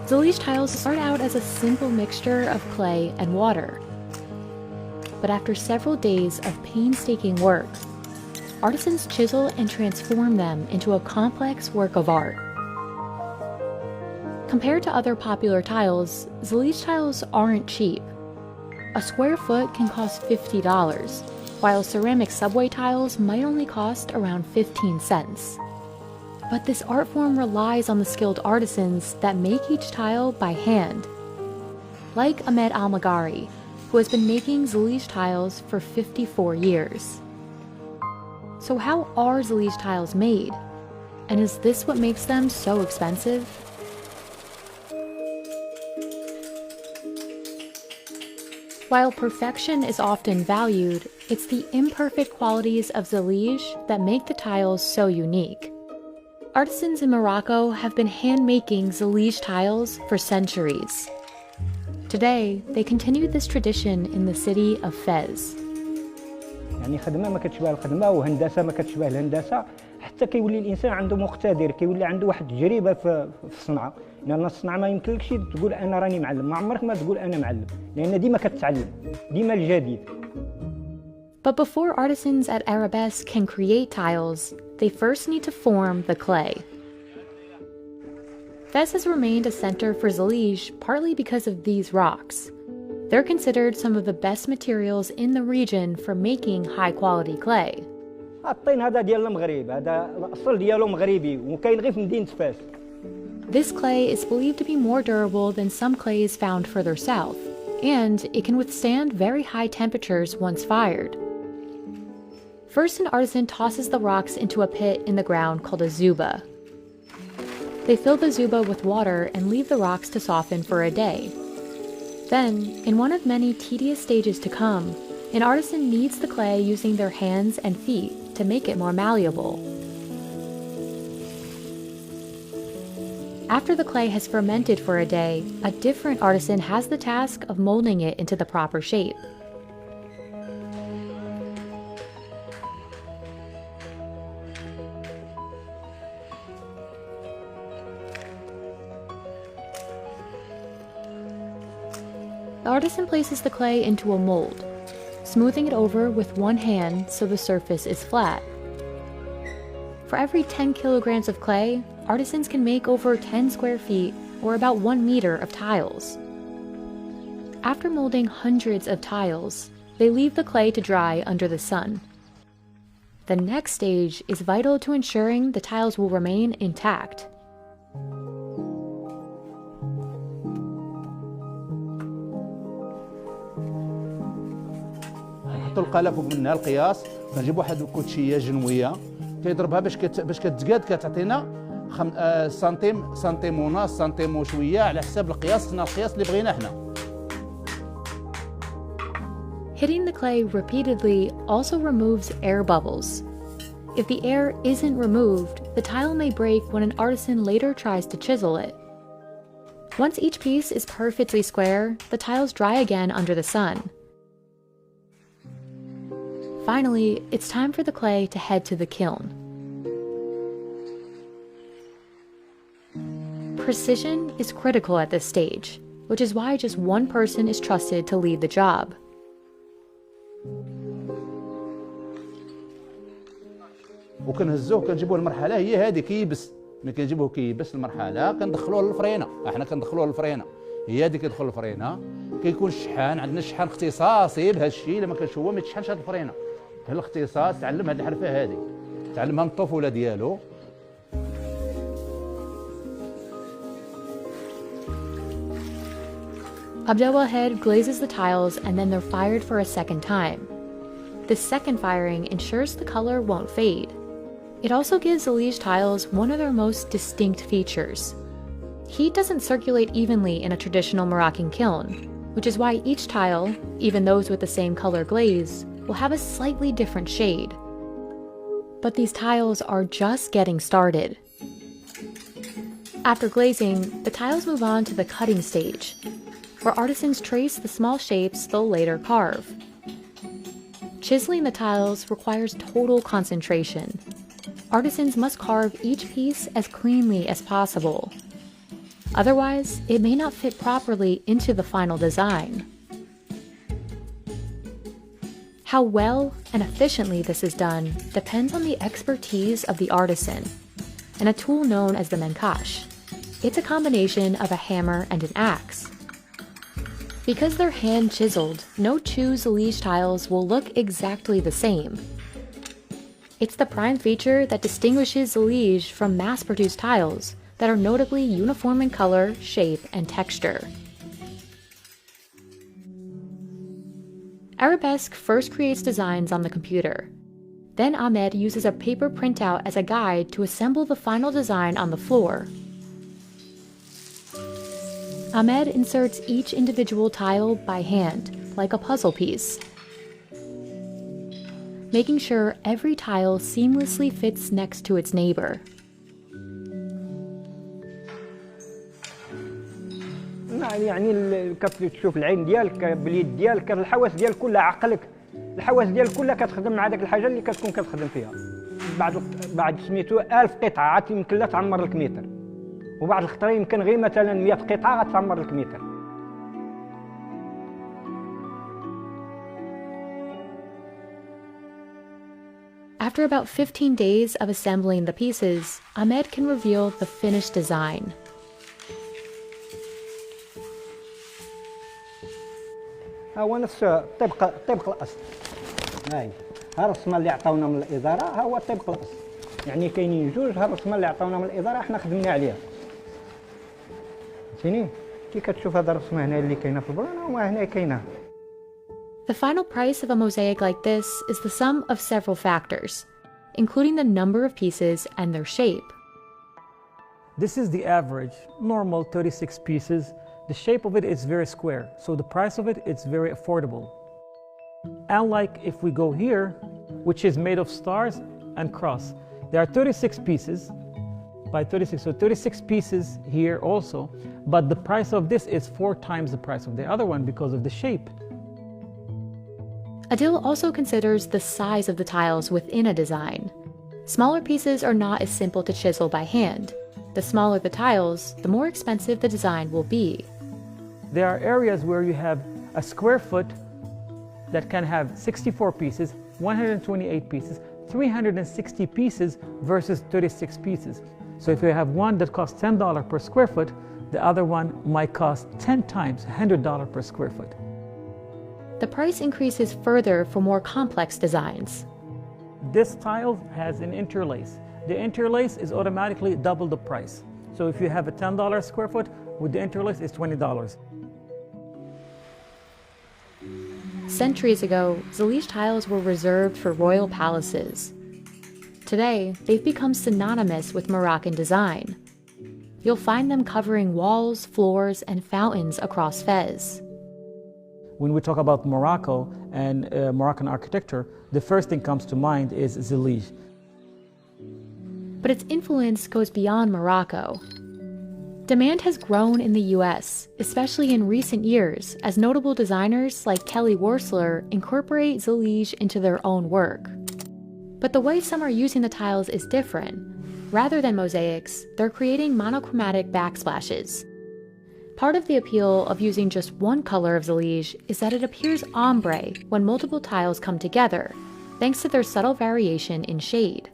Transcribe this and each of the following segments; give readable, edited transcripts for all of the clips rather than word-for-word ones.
Zellige tiles start out as a simple mixture of clay and water. But after several days of painstaking work, artisans chisel and transform them into a complex work of art. Compared to other popular tiles, Zellige tiles aren't cheap. A square foot can cost $50, while ceramic subway tiles might only cost around 15 cents. But this art form relies on the skilled artisans that make each tile by hand. Like Ahmed Al-Maghari, who has been making Zellige tiles for 54 years. So how are Zellige tiles made? And is this what makes them so expensive? While perfection is often valued, it's the imperfect qualities of Zellige that make the tiles so unique. Artisans in Morocco have been hand-making Zellige tiles for centuries. Today, they continue this tradition in the city of Fez. يعني خدمة ما كتشبه الخدمة وهندسة ما كتشبه الهندسة، حتى كيولي الإنسان عنده مقتدر، كيولي عنده واحد التجربة في الصنعة، لأن الصنعة ما يمكنلكش تقول أنا راني معلم، ما عمرك ما تقول أنا معلم، لأن ديما كتتعلم، ديما الجديد. But before artisans at Arabesque can create tiles, they first need to form the clay. Fez has remained a center for Zellige partly because of these rocks. They're considered some of the best materials in the region for making high-quality clay. الطين هذا ديال المغرب، هذا الأصل ديالو مغربي وكاين غير في مدينة فاس. This clay is believed to be more durable than some clays found further south, and it can withstand very high temperatures once fired. First, an artisan tosses the rocks into a pit in the ground called a zuba. They fill the zuba with water and leave the rocks to soften for a day. Then, in one of many tedious stages to come, an artisan kneads the clay using their hands and feet to make it more malleable. After the clay has fermented for a day, a different artisan has the task of molding it into the proper shape. The artisan places the clay into a mold, smoothing it over with one hand so the surface is flat. For every 10 kilograms of clay, artisans can make over 10 square feet, or about 1 meter, of tiles. After molding hundreds of tiles, they leave the clay to dry under the sun. The next stage is vital to ensuring the tiles will remain intact. نحطوا القاله فوق منها القياس، كنجيب واحد الكوتشيه جنويه كيضربها باش كتقاد، كتعطينا سنتيم ونص، سنتيم وشويه على حساب القياس اللي بغينا حنا. Hitting the clay repeatedly also removes air bubbles. If the air isn't removed, the tile may break when an artisan later tries to chisel it. Once each piece is perfectly square, the tiles dry again under the sun. Finally, it's time for the clay to head to the kiln. Precision is critical at this stage, which is why just one person is trusted to lead the job. وكنهزوه كنجيبوه المرحله هي هذه كيبس، ملي كنجيبوه كيبس المرحله كندخلوه للفرينه، احنا كندخلوه للفرينه، هي هذه كيدخل الفرينه، كيكون الشحان عندنا شحان اختصاصي بهذا الشيء، لما كنشوف هو ما يتشحنش هذه الفرينه، كاين الاختصاص تعلم هذه الحرفه هذه، تعلمها من الطفوله ديالو. Abdelwahed glazes the tiles and then they're fired for a second time. This second firing ensures the color won't fade. It also gives Zellige tiles one of their most distinct features. Heat doesn't circulate evenly in a traditional Moroccan kiln, which is why each tile, even those with the same color glaze, will have a slightly different shade. But these tiles are just getting started. After glazing, the tiles move on to the cutting stage, where artisans trace the small shapes they'll later carve. Chiseling the tiles requires total concentration. Artisans must carve each piece as cleanly as possible. Otherwise, it may not fit properly into the final design. How well and efficiently this is done depends on the expertise of the artisan and a tool known as the menkash. It's a combination of a hammer and an axe. Because they're hand-chiseled, no two Zellige tiles will look exactly the same. It's the prime feature that distinguishes Zellige from mass-produced tiles that are notably uniform in color, shape, and texture. Arabesque first creates designs on the computer. Then Ahmed uses a paper printout as a guide to assemble the final design on the floor. Ahmed inserts each individual tile by hand, like a puzzle piece, making sure every tile seamlessly fits next to its neighbor. يعني كتشوف العين ديالك باليد ديالك الحواس ديالك كلها عقلك الحواس ديالك كلها كتخدم مع داك الحاجه اللي كتكون كتخدم فيها بعد سميتو 1000 قطعه عاد يمكن لها تعمر لك متر وبعض الخطره يمكن غير مثلا 100 قطعه غتعمر لك متر. After about 15 days of assembling the pieces, Ahmed can reveal the finished design. ها هو نفس طبق الاصل. هاي ها الرسمه اللي عطاونا من الاداره ها هو طبق الاصل. يعني كاينين جوج ها الرسمه اللي عطاونا من الاداره احنا خدمنا عليها. فهمتيني؟ كي كتشوف هذا الرسمه هنا اللي كاينه في البلانه وهنا كاينه. The final price of a mosaic like this is the sum of several factors, including the number of pieces and their shape. This is the average, normal 36 pieces. The shape of it is very square, so the price of it is very affordable. Unlike if we go here, which is made of stars and cross. There are 36 pieces by 36, so 36 pieces here also, but the price of this is 4 times the price of the other one because of the shape. Adil also considers the size of the tiles within a design. Smaller pieces are not as simple to chisel by hand. The smaller the tiles, the more expensive the design will be. There are areas where you have a square foot that can have 64 pieces, 128 pieces, 360 pieces versus 36 pieces. So if you have one that costs $10 per square foot, the other one might cost 10 times, $100 per square foot. The price increases further for more complex designs. This tile has an interlace. The interlace is automatically double the price. So if you have a $10 square foot, with the interlace it's $20. Centuries ago, Zellige tiles were reserved for royal palaces. Today, they've become synonymous with Moroccan design. You'll find them covering walls, floors, and fountains across Fez. When we talk about Morocco and Moroccan architecture, the first thing comes to mind is Zellige. But its influence goes beyond Morocco. Demand has grown in the US, especially in recent years, as notable designers like Kelly Worsler incorporate Zellige into their own work. But the way some are using the tiles is different. Rather than mosaics, they're creating monochromatic backsplashes. Part of the appeal of using just one color of Zellige is that it appears ombre when multiple tiles come together, thanks to their subtle variation in shade.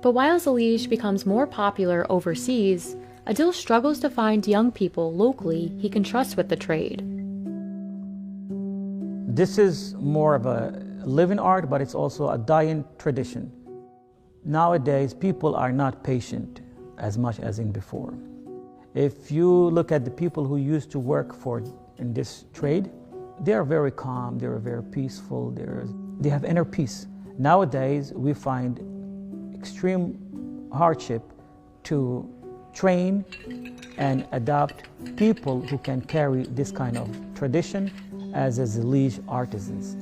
But while Zellige becomes more popular overseas, Adil struggles to find young people locally he can trust with the trade. This is more of a living art, but it's also a dying tradition. Nowadays, people are not patient as much as in before. If you look at the people who used to work in this trade, they are very calm, they are very peaceful, they have inner peace. Nowadays, we find extreme hardship to train and adopt people who can carry this kind of tradition as a Zellige artisans.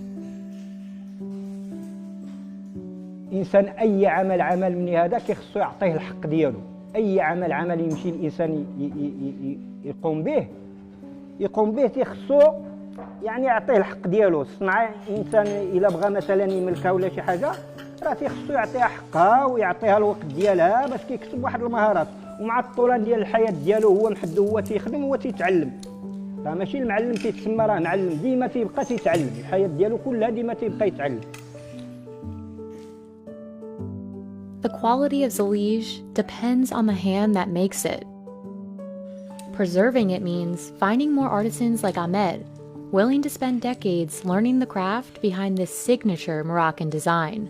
إنسان أي عمل من هذا كيخصو يعطيه الحق ديالو. أي عمل يمشي الإنسان يقوم به تيخصو يعني يعطيه الحق ديالو. الصنعة إنسان إلا بغى مثلا يملكها ولا شي حاجة راه تيخصو يعطيها حقها ويعطيها الوقت ديالها باش كيكسب واحد المهارات. ومع الطولان ديال الحياه ديالو هو محدو، هو تيخدم هو تيتعلم. راه ماشي المعلم تيتسمى راه معلم، ديما تيبقى تيتعلم، الحياه ديالو كلها ديما تيبقى يتعلم. The quality of Zalige depends on the hand that makes it. Preserving it means finding more artisans like Ahmed, willing to spend decades learning the craft behind this signature Moroccan design.